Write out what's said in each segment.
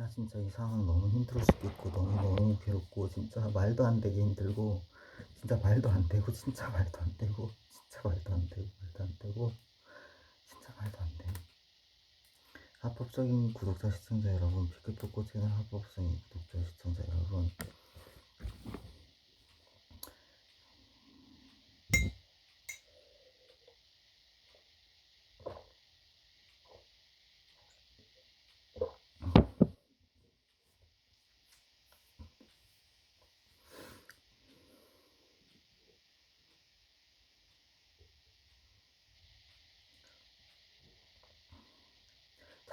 나 진짜 이 상황 너무 힘들어 죽겠고 너무너무 괴롭고 진짜 말도 안 되게 힘들고 진짜 말도 안 되고 진짜 말도 안 되고 진짜 말도 안 되고 말도 안 되고 진짜 말도 안 돼. 합법적인 구독자 시청자 여러분, 피크포코 채널 합법적인 구독자 시청자 여러분,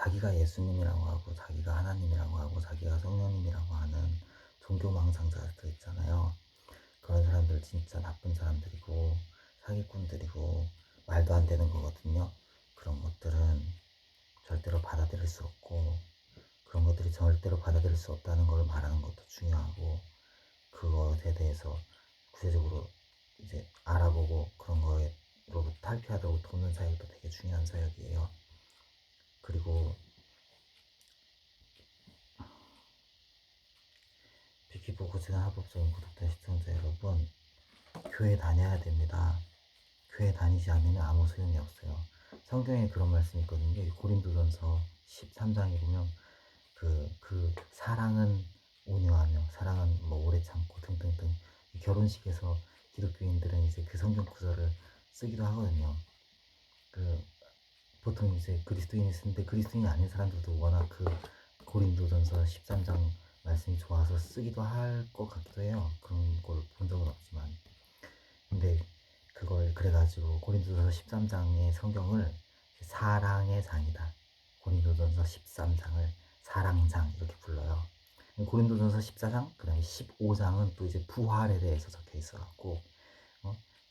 자기가 예수님이라고 하고 자기가 하나님이라고 하고 자기가 성령님이라고 하는 종교 망상자들 있잖아요. 그런 사람들 진짜 나쁜 사람들이고 사기꾼들이고 말도 안 되는 거거든요. 그런 것들은 절대로 받아들일 수 없고, 그런 것들이 절대로 받아들일 수 없다는 걸 말하는 것도 중요하고, 그것에 대해서 구체적으로 이제 알아보고 그런 거로부터 탈피하도록 돕는 사역도 되게 중요한 사역이에요. 그리고 비키포크 채널 합법적인 구독자 시청자 여러분, 교회 다녀야 됩니다. 교회 다니지 않으면 아무 소용이 없어요. 성경에 그런 말씀이 있거든요. 고린도전서 13장에 보면 사랑은 온유하며 사랑은 뭐 오래 참고 등등등, 결혼식에서 기독교인들은 이제 그 성경 구절을 쓰기도 하거든요. 보통 이제 그리스도인이 쓰는데 그리스도인이 아닌 사람들도 워낙 고린도전서 13장 말씀이 좋아서 쓰기도 할 것 같기도 해요. 그런 걸 본 적은 없지만. 근데 그걸 그래가지고 고린도전서 13장의 성경을 사랑의 장이다, 고린도전서 13장을 사랑장 이렇게 불러요. 고린도전서 14장, 그 다음에 15장은 또 이제 부활에 대해서 적혀 있어갖고,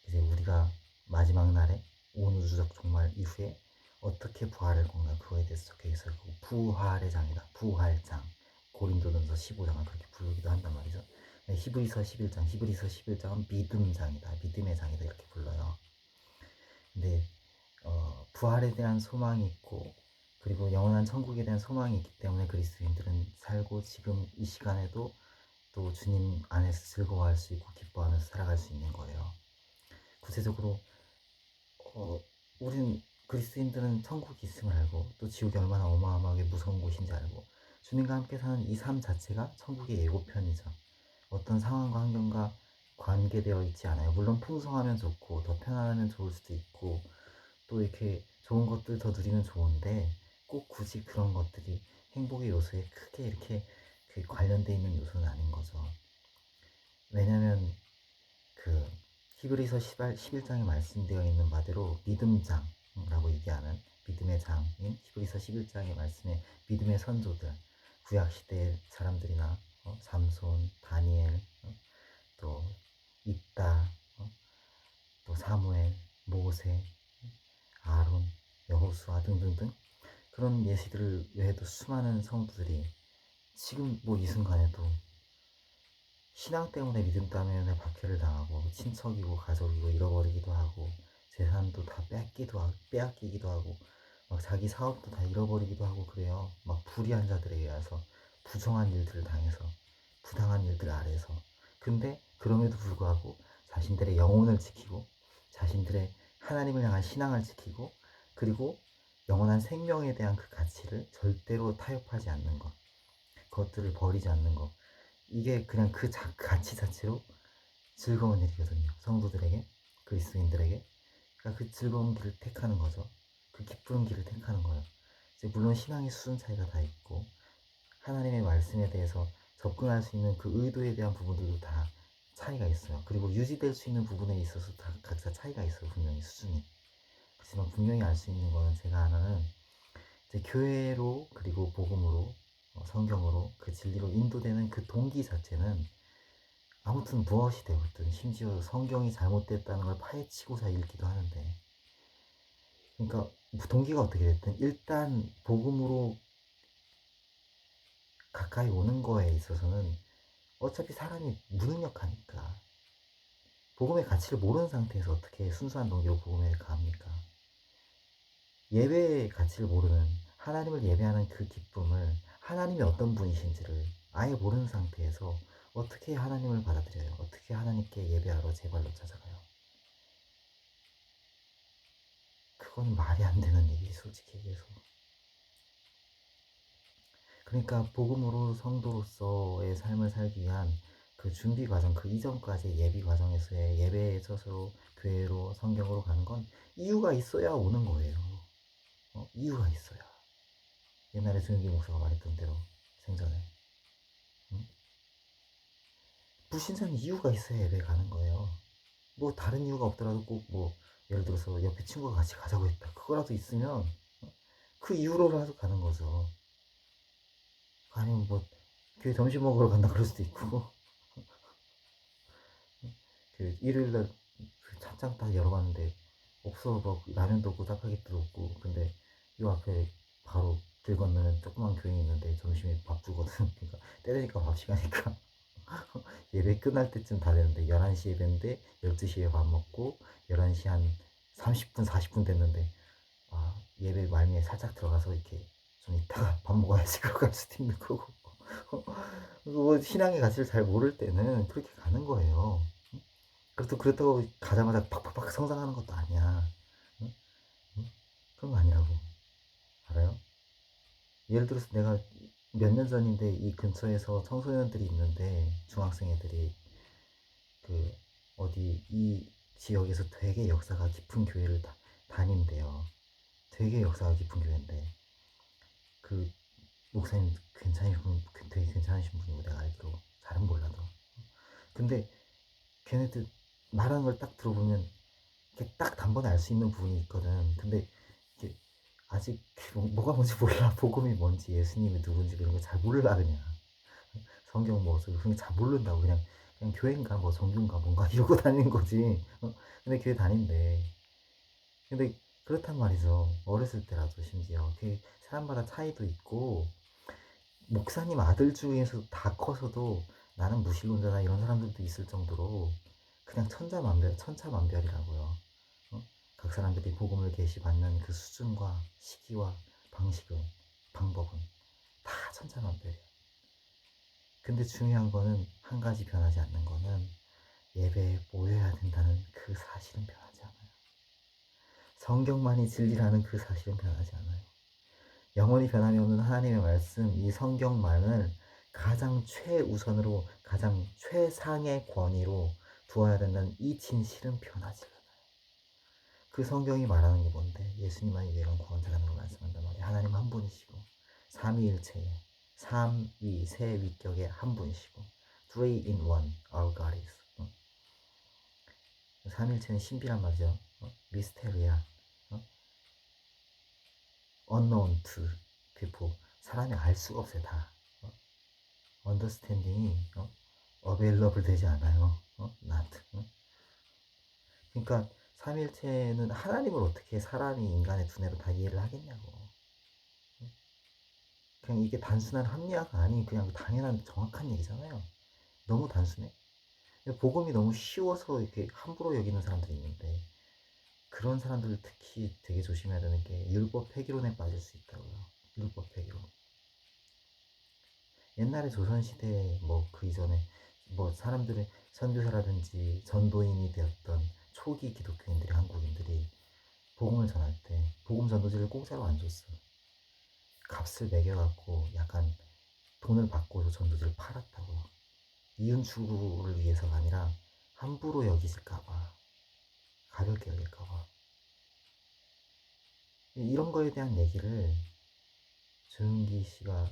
이제 우리가 마지막 날에 온 우주적 종말 이후에 어떻게 부활할 건가, 그거에 대해서 적혀 있어요. 부활의 장이다, 부활장. 고린도전서 15장을 그렇게 부르기도 한단 말이죠. 히브리서 11장은 믿음장이다, 믿음의 장이다 이렇게 불러요. 근데 부활에 대한 소망이 있고, 그리고 영원한 천국에 대한 소망이 있기 때문에 그리스도인들은 살고 지금 이 시간에도 또 주님 안에서 즐거워할 수 있고 기뻐하면서 살아갈 수 있는 거예요. 구체적으로 우린 그리스도인들은 천국이 있음을 알고, 또 지옥이 얼마나 어마어마하게 무서운 곳인지 알고, 주님과 함께 사는 이 삶 자체가 천국의 예고편이죠. 어떤 상황과 환경과 관계되어 있지 않아요. 물론 풍성하면 좋고 더 편안하면 좋을 수도 있고, 또 이렇게 좋은 것들 더 누리면 좋은데, 꼭 굳이 그런 것들이 행복의 요소에 크게 이렇게 관련되어 있는 요소는 아닌 거죠. 왜냐면 히브리서 11장에 말씀되어 있는 바대로 믿음장라고 얘기하는, 믿음의 장인 히브리서 11장의 말씀에 믿음의 선조들, 구약시대의 사람들이나 삼손, 다니엘, 또 입다, 또 사무엘, 모세, 아론, 여호수아 등등등, 그런 예시들 외에도 수많은 성도들이 지금 뭐 이 순간에도 신앙 때문에 믿음 때문에 박해를 당하고 친척이고 가족이고 잃어버리기도 하고 재산도 다 빼앗기기도 하고 막 자기 사업도 다 잃어버리기도 하고 그래요. 막 불의한 자들에 의해서 부정한 일들을 당해서 부당한 일들 아래서. 근데 그럼에도 불구하고 자신들의 영혼을 지키고 자신들의 하나님을 향한 신앙을 지키고, 그리고 영원한 생명에 대한 그 가치를 절대로 타협하지 않는 것, 그것들을 버리지 않는 것, 이게 그냥 가치 자체로 즐거운 일이거든요. 성도들에게, 그리스도인들에게. 그러니까 그 즐거운 길을 택하는 거죠. 그 기쁜 길을 택하는 거예요. 이제 물론 신앙의 수준 차이가 다 있고, 하나님의 말씀에 대해서 접근할 수 있는 그 의도에 대한 부분들도 다 차이가 있어요. 그리고 유지될 수 있는 부분에 있어서 다 각자 차이가 있어요. 분명히 수준이. 그렇지만 분명히 알 수 있는 거는, 제가 하나는 이제 교회로, 그리고 복음으로, 성경으로, 그 진리로 인도되는 그 동기 자체는 아무튼 무엇이 되었든, 심지어 성경이 잘못됐다는 걸 파헤치고자 읽기도 하는데, 그러니까 동기가 어떻게 됐든 일단 복음으로 가까이 오는 거에 있어서는 어차피 사람이 무능력하니까, 복음의 가치를 모르는 상태에서 어떻게 순수한 동기로 복음에 가합니까? 예배의 가치를 모르는, 하나님을 예배하는 그 기쁨을 하나님이 어떤 분이신지를 아예 모르는 상태에서 어떻게 하나님을 받아들여요? 어떻게 하나님께 예배하러 제 발로 찾아가요? 그건 말이 안 되는 얘기, 솔직히 얘기해서. 그러니까 복음으로 성도로서의 삶을 살기 위한 그 준비 과정, 그 이전까지의 예비 과정에서의 예배에 있어서 교회로 성경으로 가는 건 이유가 있어야 오는 거예요. 이유가 있어야. 옛날에 조영기 목사가 말했던 대로 생전에. 응? 불신자는 이유가 있어야 예배 가는 거예요. 뭐 다른 이유가 없더라도 꼭 뭐 예를 들어서 옆에 친구가 같이 가자고 했다. 그거라도 있으면 그 이유로라도 가는 거죠. 아니면 뭐 교회 점심 먹으러 간다 그럴 수도 있고 그 일요일날 그 찬장 딱 열어봤는데 없어 뭐 라면도 없고 짜파게티도 없고 근데 요 앞에 바로 길 건너면 조그만 교회 있는데 점심에 밥 주거든. 그러니까 때 되니까 밥 시간이니까 예배 끝날 때쯤 다 되는데 11시 예배인데 12시에 밥 먹고 11시 한 30분 40분 됐는데 아 예배 말미에 살짝 들어가서 이렇게 좀 이따가 밥 먹어야지 그러고 갈 수도 있는 거고 그거 신앙의 가치를 잘 모를 때는 그렇게 가는 거예요. 그렇다고 가자마자 팍팍팍 성장하는 것도 아니야. 응? 응? 그런 거 아니라고. 알아요? 예를 들어서 내가 몇 년 전인데 이 근처에서 청소년들이 있는데 중학생 애들이 그 어디 이 지역에서 되게 역사가 깊은 교회를 다닌대요. 되게 역사가 깊은 교회인데 그 목사님 괜찮으신 분, 되게 괜찮으신 분이고 내가 알기로 잘은 몰라도 근데 걔네들 말하는 걸 딱 들어보면 이렇게 딱 단번에 알 수 있는 부분이 있거든. 근데 이게 아직 뭐가 뭔지 몰라. 복음이 뭔지 예수님이 누군지 그런 거 잘 몰라 그냥. 성경 뭐 그런 거 잘 모른다고 그냥 교회인가 뭐 종교인가 뭔가 이러고 다니는 거지. 근데 교회 다닌대. 근데 그렇단 말이죠. 어렸을 때라도 심지어 그 사람마다 차이도 있고 목사님 아들 중에서 다 커서도 나는 무신론자다 이런 사람들도 있을 정도로 그냥 천차만별이라고요. 각 사람들이 복음을 계시받는 그 수준과 시기와 방식은 방법은 다 천차만별이에요. 근데 중요한 거는 한 가지 변하지 않는 거는 예배에 모여야 된다는 그 사실은 변하지 않아요. 성경만이 진리라는 그 사실은 변하지 않아요. 영원히 변함이 없는 하나님의 말씀, 이 성경만을 가장 최우선으로, 가장 최상의 권위로 두어야 된다는 이 진실은 변하지 않아요. 그 성경이 말하는 게 뭔데? 예수님만이 유일한 구원자라는 걸 말씀한단 말이에요. 하나님 한 분이시고, 삼위일체에, 삼위, 세 위격의 한 분이시고, three in one, our God is. 삼일체는 신비란 말이죠. 미스테리아, unknown to people. 사람이 알 수가 없어요, 다. 언더스탠딩이 어베일러블 되지 않아요. not. 그러니까 삼일체는 하나님을 어떻게 사람이 인간의 두뇌로 다 이해를 하겠냐고. 그냥 이게 단순한 합리화가 아닌 그냥 당연한 정확한 얘기잖아요. 너무 단순해. 복음이 너무 쉬워서 이렇게 함부로 여기는 사람들이 있는데 그런 사람들 특히 되게 조심해야 되는 게 율법 폐기론에 빠질 수 있다고요. 율법 폐기론. 옛날에 조선시대 뭐 그 이전에 뭐 사람들의 선교사라든지 전도인이 되었던 초기 기독교인들이 한국인들이 복음을 전할 때 복음 전도지를 공짜로 안 줬어. 값을 매겨갖고 약간 돈을 받고서 전도지를 팔았다고. 이윤 추구를 위해서가 아니라 함부로 여기실까봐 가볍게 여길까봐 이런 거에 대한 얘기를 조윤기 씨가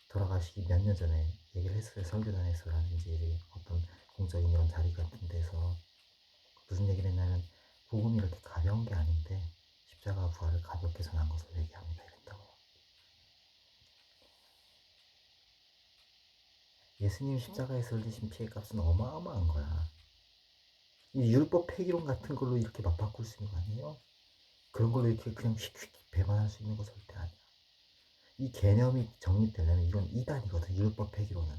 돌아가시기 몇 년 전에 얘기를 했어요. 설교단에서라든지 어떤 공적인 이런 자리 같은 데서 무슨 얘기를 했냐면 복음이 이렇게 가벼운 게 아닌데 십자가 부활을 가볍게 전한 것을 얘기합니다. 이랬다고요. 예수님 십자가에서 흘리신 피해값은 어마어마한 거야. 이 율법 폐기론 같은 걸로 이렇게 막 바꿀 수 있는 거 아니에요? 그런 걸로 이렇게 그냥 휙휙 배반할 수 있는 거 절대 아니야. 이 개념이 정립되려면 이건 이단이거든. 율법 폐기론은.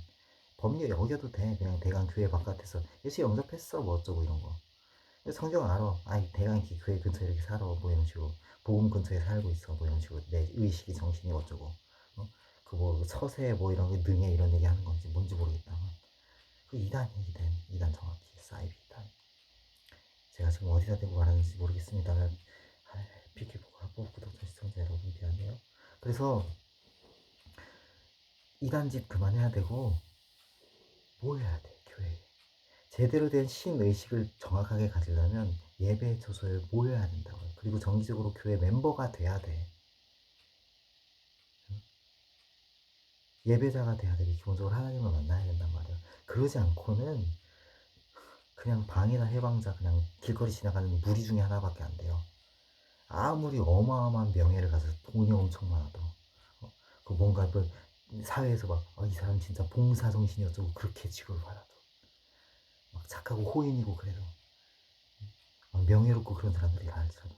법리 어겨도 돼. 그냥 대강 교회 바깥에서 예수 영접했어 뭐 어쩌고 이런 거. 성경 알아. 아이 대강 이렇게 교회 근처에 이렇게 살아 뭐 이런 식으로. 복음 근처에 살고 있어 뭐 이런 식으로. 내 의식이 정신이 어쩌고. 그 뭐 서세 뭐 이런 거 능해 이런 얘기 하는 건지 뭔지 모르겠다만 그 이단이에요. 이단 정확히 사이비 이단. 제가 지금 어디다 대고 말하는지 모르겠습니다만 비키포크 합법 구독자 시청자 여러분 미안해요. 그래서 이단짓 그만해야 되고 모여야 돼 교회에. 제대로 된 신의식을 정확하게 가지려면 예배 초소에 모여야 된다고요. 그리고 정기적으로 교회 멤버가 돼야 돼. 예배자가 돼야 되고 기본적으로 하나님을 만나야 된단 말이야. 그러지 않고는 그냥 방이나 해방자 그냥 길거리 지나가는 무리 중에 하나밖에 안 돼요. 아무리 어마어마한 명예를 가져서 돈이 엄청 많아도 그 뭔가 그 사회에서 막 이 사람 진짜 봉사정신이 어쩌고 그렇게 취급을 받아도 막 착하고 호인이고 그래도 막 명예롭고 그런 사람들이 할지라도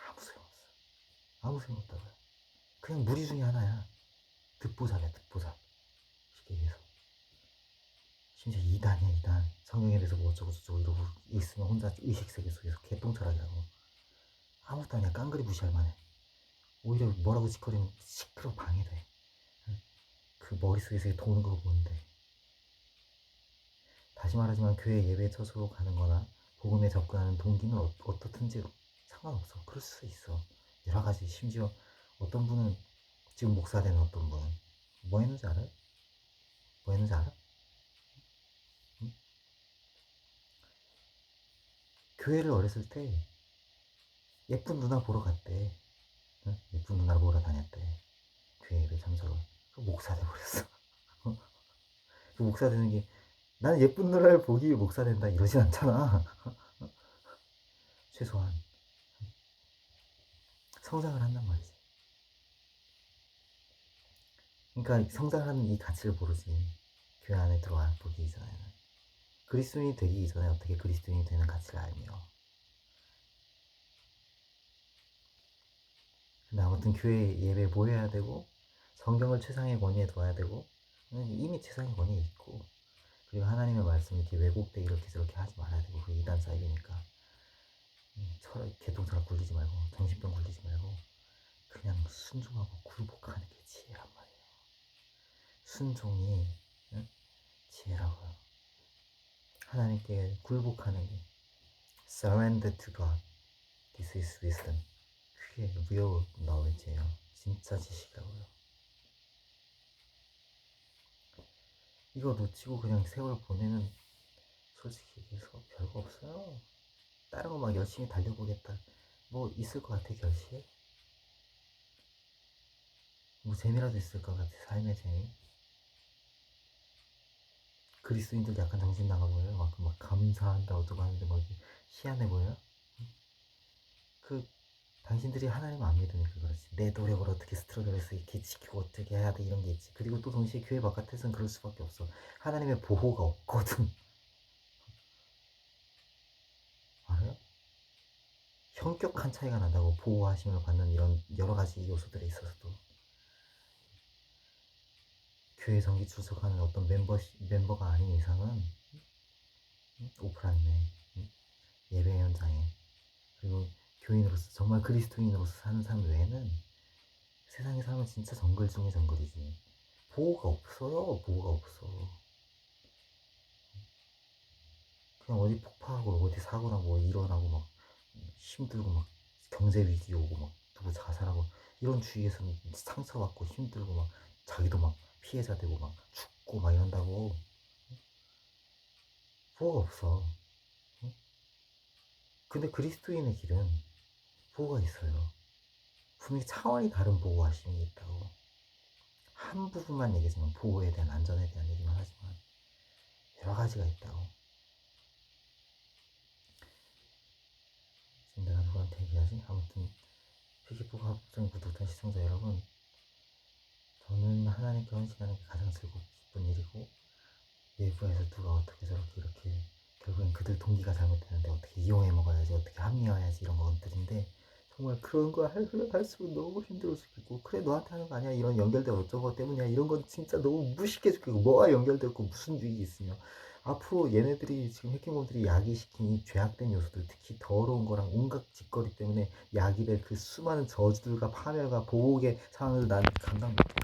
아무 소용없어. 아무 소용없다고요. 그냥 무리 중에 하나야. 듣보잡이야 듣보잡. 쉽게 얘기해서. 심지어 이단이야 이단. 성경에 대해서 뭐 어쩌고 저쩌고 이러고 있으면 혼자 의식세계 속에서 개똥철학이라고. 아무것도 아니야. 깡그리 무시할 만해. 오히려 뭐라고 짓거리면 시끄러 방해돼. 그 머릿속에서 도는 거 보는데. 다시 말하지만 교회 예배에 처소로 가는 거나 복음에 접근하는 동기는 어떻든지 상관없어. 그럴 수 있어. 여러 가지. 심지어 어떤 분은 지금 목사 되는 어떤 분은 뭐 했는지 알아요? 뭐 했는지 알아? 응? 교회를 어렸을 때 예쁜 누나 보러 갔대. 응? 예쁜 누나를 보러 다녔대. 교회 예배 참석을. 그 목사 돼버렸어. 그 목사 되는 게 나는 예쁜 누나를 보기 위해 목사 된다 이러진 않잖아. 최소한 성장을 한단 말이지. 그러니까 성장하는 이 가치를 모르지. 교회 안에 들어와 보기 이전에는. 그리스도인이 되기 이전에 어떻게 그리스도인이 되는 가치를 알며. 근데 아무튼 교회 예배에 모여야 되고 성경을 최상의 권위에 둬야 되고 이미 최상의 권위에 있고 그리고 하나님의 말씀이 이렇게 왜곡돼 이렇게 저렇게 하지 말아야 되고 그 이단 사이비니까 개똥철학 굴리지 말고 정신병 굴리지 말고 그냥 순종하고 굴복하는 게 지혜란 말이에요. 순종이 응? 지혜라고요. 하나님께 굴복하는 게 surrender to God. This is wisdom. 그게 real knowledge예요. 진짜 지식이라고요. 이거 놓치고 그냥 세월 보내면 솔직히 얘기해서 별거 없어요. 다른 거 막 열심히 달려보겠다. 뭐 있을 것 같아 결실에? 뭐 재미라도 있을 것 같아 삶의 재미. 그리스도인들 약간 정신 나가 보여요. 막 감사한다 어쩌고 하는데 막 희한해 보여요. 그 당신들이 하나님 안 믿으니까 그렇지. 내 노력을 어떻게 스트러글해서 이렇게 지키고 어떻게 해야 돼 이런 게 있지. 그리고 또 동시에 교회 바깥에서는 그럴 수밖에 없어. 하나님의 보호가 없거든. 알아요? 현격한 차이가 난다고 보호하심을 받는 이런 여러 가지 요소들에 있어서도 교회 정기 출석하는 어떤 멤버가 아닌 이상은 오프라인에 예배 현장에 그리고 교인으로서 정말 그리스도인으로서 사는 삶 외에는 세상에 살면 진짜 정글 중에 정글이지. 보호가 없어요. 보호가 없어. 그냥 어디 폭파하고 어디 사고 나고 일어나고 막 힘들고 막 경제 위기 오고 막 누구 자살하고 이런 주위에서는 상처받고 힘들고 막 자기도 막 피해자 되고 막 죽고 막 이런다고. 보호가 없어. 근데 그리스도인의 길은 보호가 있어요. 분명히 차원이 다른 보호하심이 있다고. 한 부분만 얘기지만 보호에 대한 안전에 대한 얘기만 하지만 여러 가지가 있다고. 지금 내가 누구한테 얘기하지? 아무튼 피기포가 합정 구독자 시청자 여러분, 저는 하나님께 헌신하는 게 가장 즐겁고 기쁜 일이고 외부에서 누가 어떻게 저렇게 이렇게 결국엔 그들 동기가 잘못되는데 어떻게 이용해 먹어야지 어떻게 합리화해야지 이런 것들인데 정말 그런 거 할수록 너무 힘들어 죽겠고 그래 너한테 하는 거 아니야 이런 연결된 어쩌고 때문이야 이런 건 진짜 너무 무식해 죽겠고 뭐가 연결되고 무슨 유익이 있으며 앞으로 얘네들이 지금 해킹범들이 야기시킨 이 죄악된 요소들, 특히 더러운 거랑 온갖 짓거리 때문에 야기될 그 수많은 저주들과 파멸과 보복의 상황을 난 감당 못해.